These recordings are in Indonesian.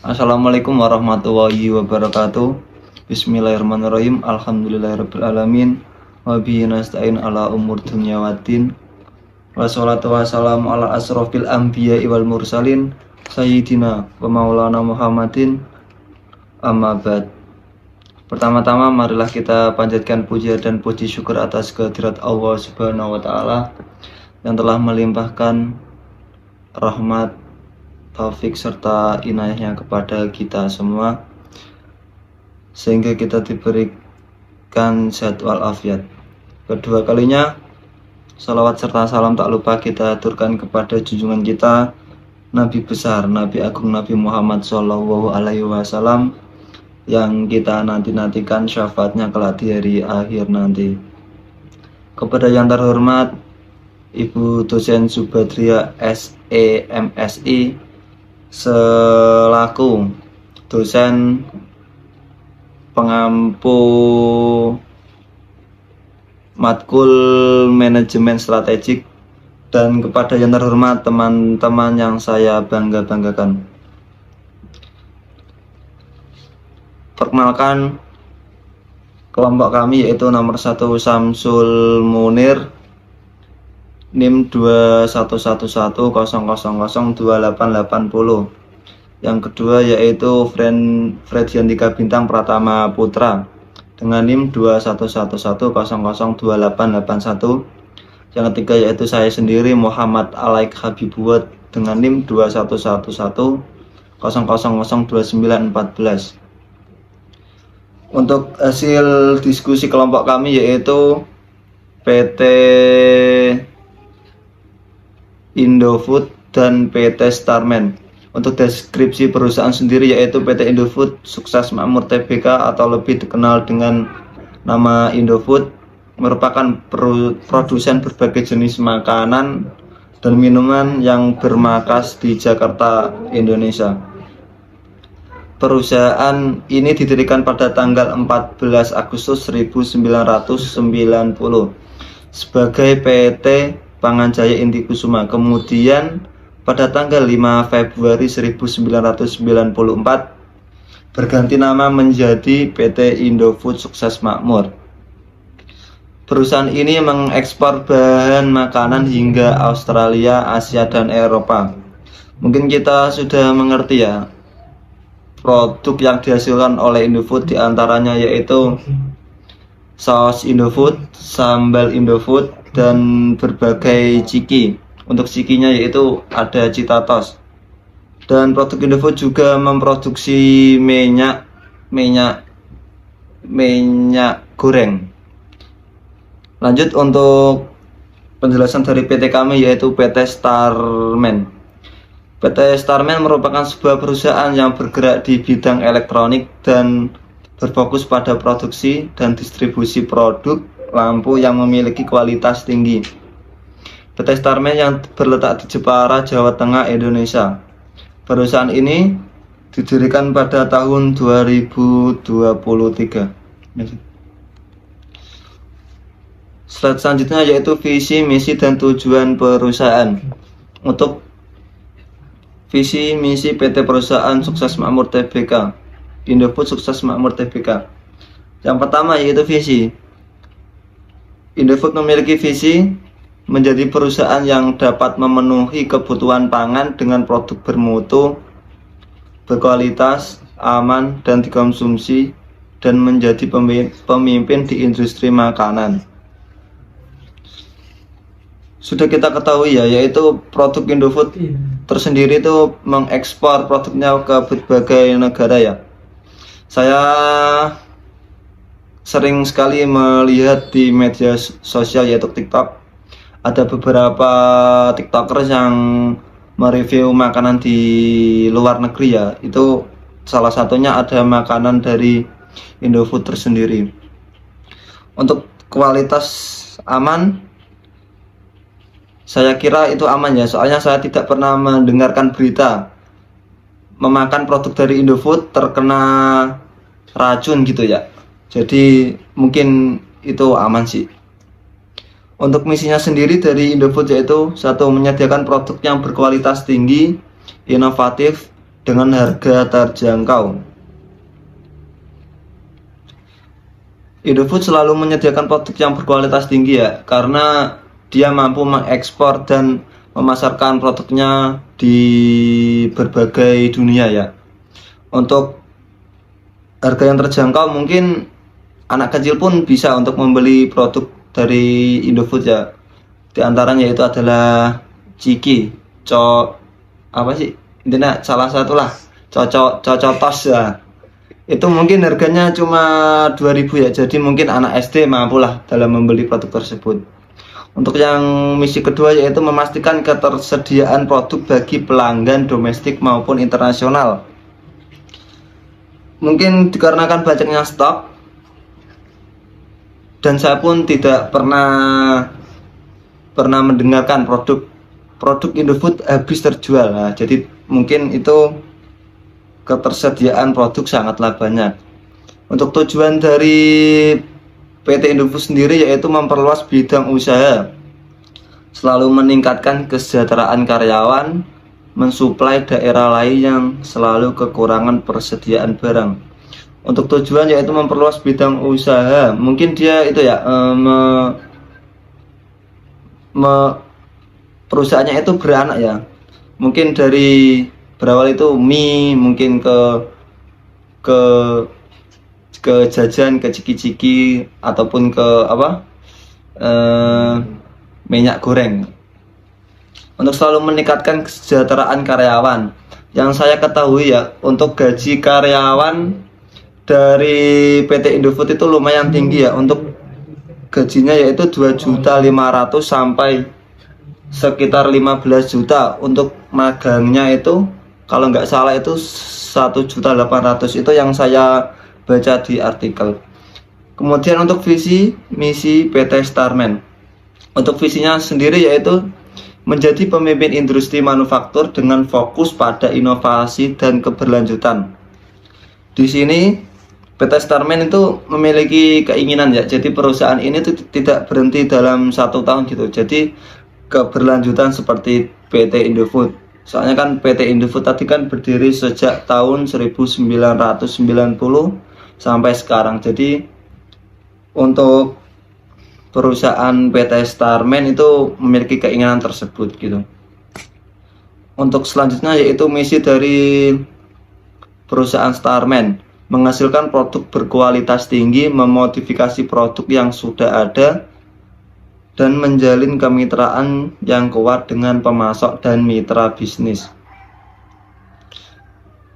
Assalamualaikum warahmatullahi wabarakatuh. Bismillahirrahmanirrahim. Alhamdulillahirabbil alamin. Wa bihi nasta'in ala umur dunya waddin. Wassalatu wassalamu ala asrofil anbiya'i wal mursalin sayyidina wa maulana Muhammadin. Amma ba'd. Pertama-tama marilah kita panjatkan puja dan puji syukur atas kehadirat Allah Subhanahu wa taala yang telah melimpahkan rahmat, taufik serta inayahnya kepada kita semua sehingga kita diberikan sehat walafiat. Kedua kalinya salawat serta salam tak lupa kita aturkan kepada junjungan kita Nabi besar, Nabi agung, Nabi Muhammad SAW yang kita nantikan syafaatnya kelak di hari akhir nanti. Kepada yang terhormat Ibu Dosen Subadria SEMSI selaku dosen pengampu matkul manajemen strategik, dan kepada yang terhormat teman-teman yang saya banggakan. Perkenalkan, kelompok kami yaitu nomor 1 Samsul Munir, NIM 211100002880. Yang kedua yaitu Frediantika Bintang Pratama Putra dengan NIM 2111002881. Yang ketiga yaitu saya sendiri Muhammad Alaik Habibuat dengan NIM 211100002914. Untuk hasil diskusi kelompok kami yaitu PT Indofood dan PT Starman. Untuk deskripsi perusahaan sendiri yaitu PT Indofood Sukses Makmur Tbk atau lebih dikenal dengan nama Indofood merupakan produsen berbagai jenis makanan dan minuman yang bermarkas di Jakarta, Indonesia. Perusahaan ini didirikan pada tanggal 14 Agustus 1990 sebagai PT Panganjaya Inti Kusuma. Kemudian pada tanggal 5 Februari 1994 berganti nama menjadi PT Indofood Sukses Makmur. Perusahaan ini mengekspor bahan makanan hingga Australia, Asia, dan Eropa. Mungkin kita sudah mengerti ya, produk yang dihasilkan oleh Indofood diantaranya yaitu saus Indofood, sambal Indofood, dan berbagai ciki. Untuk cikinya yaitu ada Citatos. Dan produk Indofood juga memproduksi minyak goreng. Lanjut untuk penjelasan dari PT kami yaitu PT Starman. PT Starman merupakan sebuah perusahaan yang bergerak di bidang elektronik dan berfokus pada produksi dan distribusi produk lampu yang memiliki kualitas tinggi. PT Starman yang berletak di Jepara, Jawa Tengah, Indonesia. Perusahaan ini didirikan pada tahun 2023. Slide selanjutnya yaitu visi, misi, dan tujuan perusahaan. Untuk visi misi PT Perusahaan Sukses Makmur Tbk, Indofood Sukses Makmur Tbk. Yang pertama yaitu visi. Indofood memiliki visi menjadi perusahaan yang dapat memenuhi kebutuhan pangan dengan produk bermutu, berkualitas, aman, dan dikonsumsi, dan menjadi pemimpin di industri makanan. Sudah kita ketahui ya, yaitu produk Indofood tersendiri itu mengekspor produknya ke berbagai negara ya. Saya sering sekali melihat di media sosial yaitu TikTok, ada beberapa TikTokers yang mereview makanan di luar negeri ya. Itu salah satunya ada makanan dari Indofood tersendiri. Untuk kualitas aman, saya kira itu aman ya, soalnya saya tidak pernah mendengarkan berita memakan produk dari Indofood terkena racun gitu ya. Jadi mungkin itu aman sih. Untuk misinya sendiri dari Indofood yaitu satu, menyediakan produk yang berkualitas tinggi, inovatif, dengan harga terjangkau. Indofood selalu menyediakan produk yang berkualitas tinggi ya, karena dia mampu mengekspor dan memasarkan produknya di berbagai dunia ya. Untuk harga yang terjangkau, mungkin anak kecil pun bisa untuk membeli produk dari Indofood ya. Di antaranya itu adalah Ciki, apa sih? Intinya salah satu lah, cocotos ya. Itu mungkin harganya cuma 2.000 ya, jadi mungkin anak SD mampulah dalam membeli produk tersebut. Untuk yang misi kedua yaitu memastikan ketersediaan produk bagi pelanggan domestik maupun internasional. Mungkin dikarenakan banyaknya stok, dan saya pun tidak pernah mendengarkan produk Indofood habis terjual. Nah, jadi mungkin itu ketersediaan produk sangatlah banyak. Untuk tujuan dari PT Indofood sendiri yaitu memperluas bidang usaha, selalu meningkatkan kesejahteraan karyawan, mensuplai daerah lain yang selalu kekurangan persediaan barang. Untuk tujuan yaitu memperluas bidang usaha, mungkin dia itu ya perusahaannya itu beranak ya. Mungkin dari berawal itu mie, mungkin ke jajan, ke ciki-ciki, ataupun ke minyak goreng. Untuk selalu meningkatkan kesejahteraan karyawan, yang saya ketahui ya, untuk gaji karyawan dari PT Indofood itu lumayan tinggi ya. Untuk gajinya yaitu 2.500.000 sampai sekitar 15 juta. Untuk magangnya itu kalau nggak salah itu 1.800.000, itu yang saya baca di artikel. Kemudian untuk visi misi PT Starman, untuk visinya sendiri yaitu menjadi pemimpin industri manufaktur dengan fokus pada inovasi dan keberlanjutan. Di sini PT Starman itu memiliki keinginan ya, jadi perusahaan ini tuh tidak berhenti dalam 1 tahun gitu, jadi keberlanjutan seperti PT Indofood. Soalnya kan PT Indofood tadi kan berdiri sejak tahun 1990 sampai sekarang. Jadi untuk perusahaan PT Starman itu memiliki keinginan tersebut gitu. Untuk selanjutnya yaitu misi dari perusahaan Starman, menghasilkan produk berkualitas tinggi, memodifikasi produk yang sudah ada, dan menjalin kemitraan yang kuat dengan pemasok dan mitra bisnis.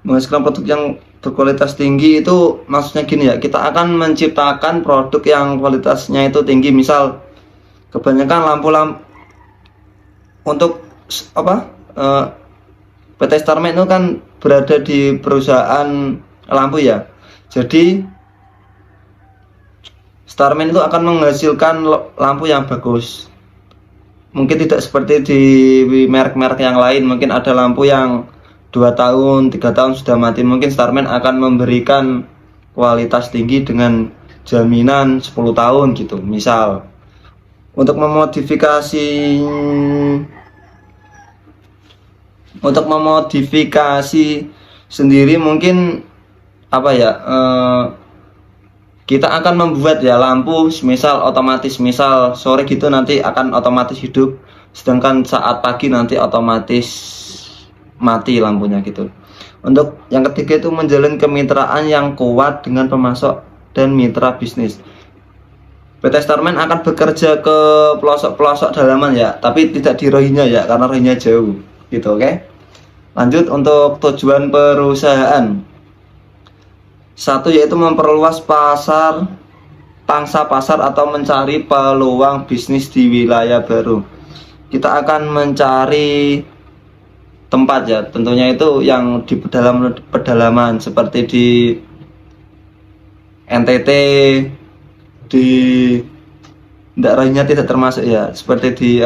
Menghasilkan produk yang berkualitas tinggi itu maksudnya gini ya, kita akan menciptakan produk yang kualitasnya itu tinggi. Misal kebanyakan lampu-lampu untuk PT Starman itu kan berada di perusahaan lampu ya, jadi Starman itu akan menghasilkan lampu yang bagus. Mungkin tidak seperti di merek-merek yang lain, mungkin ada lampu yang 2 tahun, 3 tahun sudah mati. Mungkin Starman akan memberikan kualitas tinggi dengan jaminan 10 tahun gitu. Misal untuk memodifikasi sendiri mungkin kita akan membuat ya lampu misal otomatis, misal sore gitu nanti akan otomatis hidup, sedangkan saat pagi nanti otomatis mati lampunya gitu. Untuk yang ketiga itu menjalin kemitraan yang kuat dengan pemasok dan mitra bisnis. PT Starman akan bekerja ke pelosok-pelosok dalaman ya, tapi tidak di Rohingya ya, karena Rohingya jauh gitu. Oke, lanjut untuk tujuan perusahaan. 1 yaitu memperluas pangsa pasar atau mencari peluang bisnis di wilayah baru. Kita akan mencari tempat ya, tentunya itu yang di pedalaman seperti di NTT, di daerahnya tidak termasuk ya, seperti di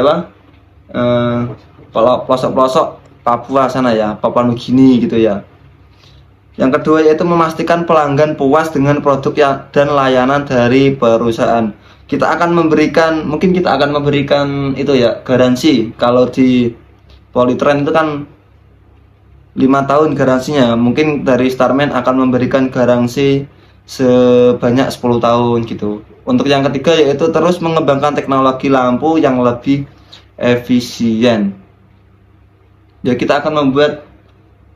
pelosok-pelosok Papua sana ya, Papua Nugini gitu ya. Yang kedua yaitu memastikan pelanggan puas dengan produk dan layanan dari perusahaan. Kita akan memberikan itu ya, garansi. Kalau di Polytrend itu kan tahun garansinya. Mungkin dari Starman akan memberikan garansi sebanyak 10 tahun gitu. Untuk yang ketiga yaitu terus mengembangkan teknologi lampu yang lebih efisien. Ya, kita akan membuat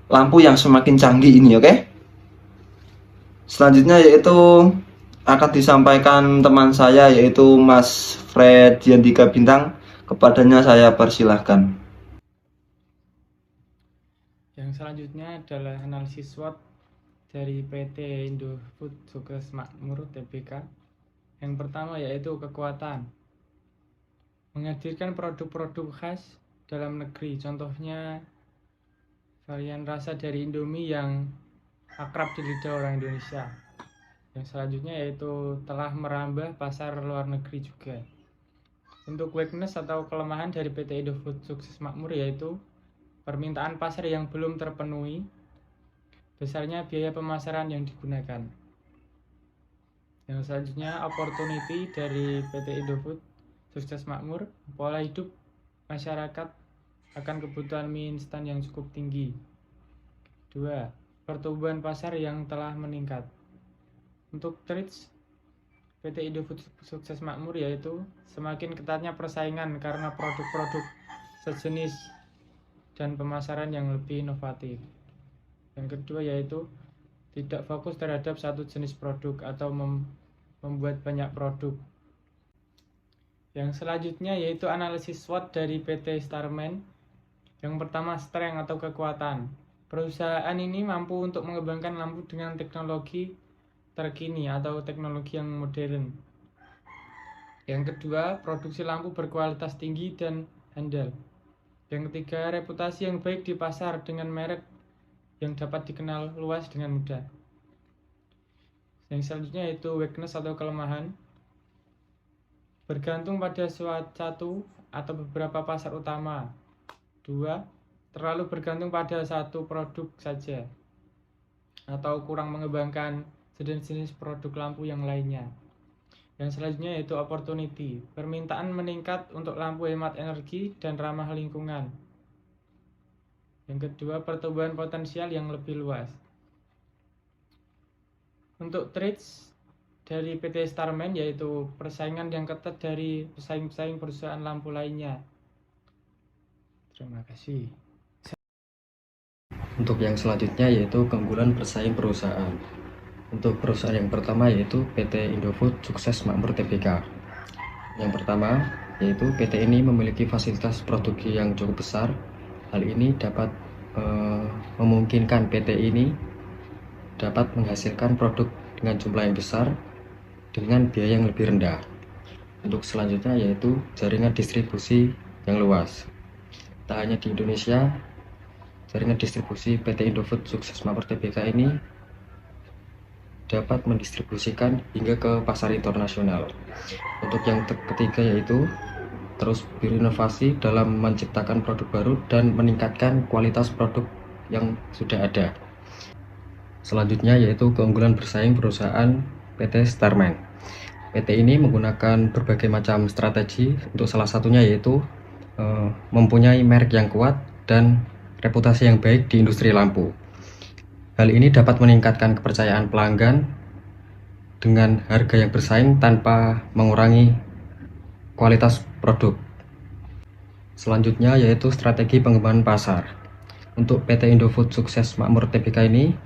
lampu yang semakin canggih ini, oke? Selanjutnya yaitu akan disampaikan teman saya yaitu Mas Fred Yandika Bintang. Kepadanya saya persilahkan. Yang selanjutnya adalah analisis SWOT dari PT Indofood Sukses Makmur Tbk. Yang pertama yaitu kekuatan. Menghadirkan produk-produk khas dalam negeri. Contohnya varian rasa dari Indomie yang akrab di lidah orang Indonesia. Yang selanjutnya yaitu telah merambah pasar luar negeri juga. Untuk weakness atau kelemahan dari PT Indofood Sukses Makmur yaitu permintaan pasar yang belum terpenuhi, besarnya biaya pemasaran yang digunakan. Yang selanjutnya opportunity dari PT Indofood Sukses Makmur, pola hidup masyarakat akan kebutuhan mie instan yang cukup tinggi. 2. Pertumbuhan pasar yang telah meningkat. Untuk traits PT Indofood Sukses Makmur yaitu semakin ketatnya persaingan karena produk-produk sejenis dan pemasaran yang lebih inovatif. Yang kedua yaitu tidak fokus terhadap satu jenis produk atau membuat banyak produk. Yang selanjutnya yaitu analisis SWOT dari PT Starman. Yang pertama, strength atau kekuatan. Perusahaan ini mampu untuk mengembangkan lampu dengan teknologi terkini atau teknologi yang modern. Yang kedua, produksi lampu berkualitas tinggi dan handal. Yang ketiga, reputasi yang baik di pasar dengan merek yang dapat dikenal luas dengan mudah. Yang selanjutnya yaitu weakness atau kelemahan. Bergantung pada satu atau beberapa pasar utama. 2. Terlalu bergantung pada satu produk saja atau kurang mengembangkan jenis-jenis produk lampu yang lainnya. Yang selanjutnya yaitu opportunity. Permintaan meningkat untuk lampu hemat energi dan ramah lingkungan. Yang kedua, pertumbuhan potensial yang lebih luas. Untuk traits dari PT Starman yaitu persaingan yang ketat dari pesaing-pesaing perusahaan lampu lainnya. Terima kasih. Untuk yang selanjutnya yaitu keunggulan bersaing perusahaan. Untuk perusahaan yang pertama yaitu PT Indofood Sukses Makmur Tbk. Yang pertama yaitu PT ini memiliki fasilitas produksi yang cukup besar. Hal ini dapat memungkinkan PT ini dapat menghasilkan produk dengan jumlah yang besar dengan biaya yang lebih rendah. Untuk selanjutnya yaitu jaringan distribusi yang luas. Tak hanya di Indonesia, jaringan distribusi PT Indofood Sukses Makmur Tbk ini dapat mendistribusikan hingga ke pasar internasional. Untuk yang ketiga yaitu terus berinovasi dalam menciptakan produk baru dan meningkatkan kualitas produk yang sudah ada. Selanjutnya yaitu keunggulan bersaing perusahaan PT Starman. PT ini menggunakan berbagai macam strategi, untuk salah satunya yaitu mempunyai merek yang kuat dan reputasi yang baik di industri lampu. Hal ini dapat meningkatkan kepercayaan pelanggan dengan harga yang bersaing tanpa mengurangi kualitas produk. Selanjutnya yaitu strategi pengembangan pasar. Untuk PT Indofood Sukses Makmur Tbk ini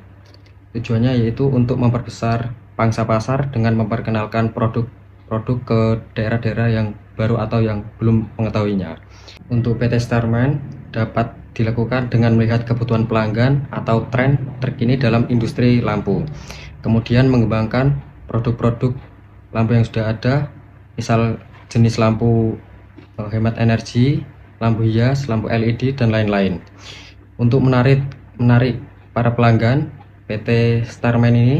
tujuannya yaitu untuk memperbesar pangsa pasar dengan memperkenalkan produk-produk ke daerah-daerah yang baru atau yang belum mengetahuinya. Untuk PT Starman dapat dilakukan dengan melihat kebutuhan pelanggan atau tren terkini dalam industri lampu. Kemudian mengembangkan produk-produk lampu yang sudah ada, misal jenis lampu hemat energi, lampu hias, lampu LED, dan lain-lain. Untuk menarik para pelanggan, PT Starman ini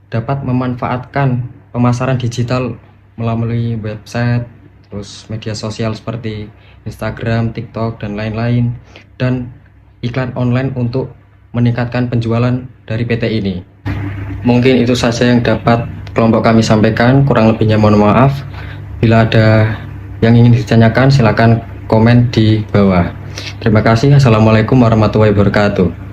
dapat memanfaatkan pemasaran digital melalui website, terus media sosial seperti Instagram, TikTok, dan lain-lain, dan iklan online untuk meningkatkan penjualan dari PT ini. Mungkin itu saja yang dapat kelompok kami sampaikan, kurang lebihnya mohon maaf. Bila ada yang ingin ditanyakan silakan komen di bawah. Terima kasih. Assalamualaikum warahmatullahi wabarakatuh.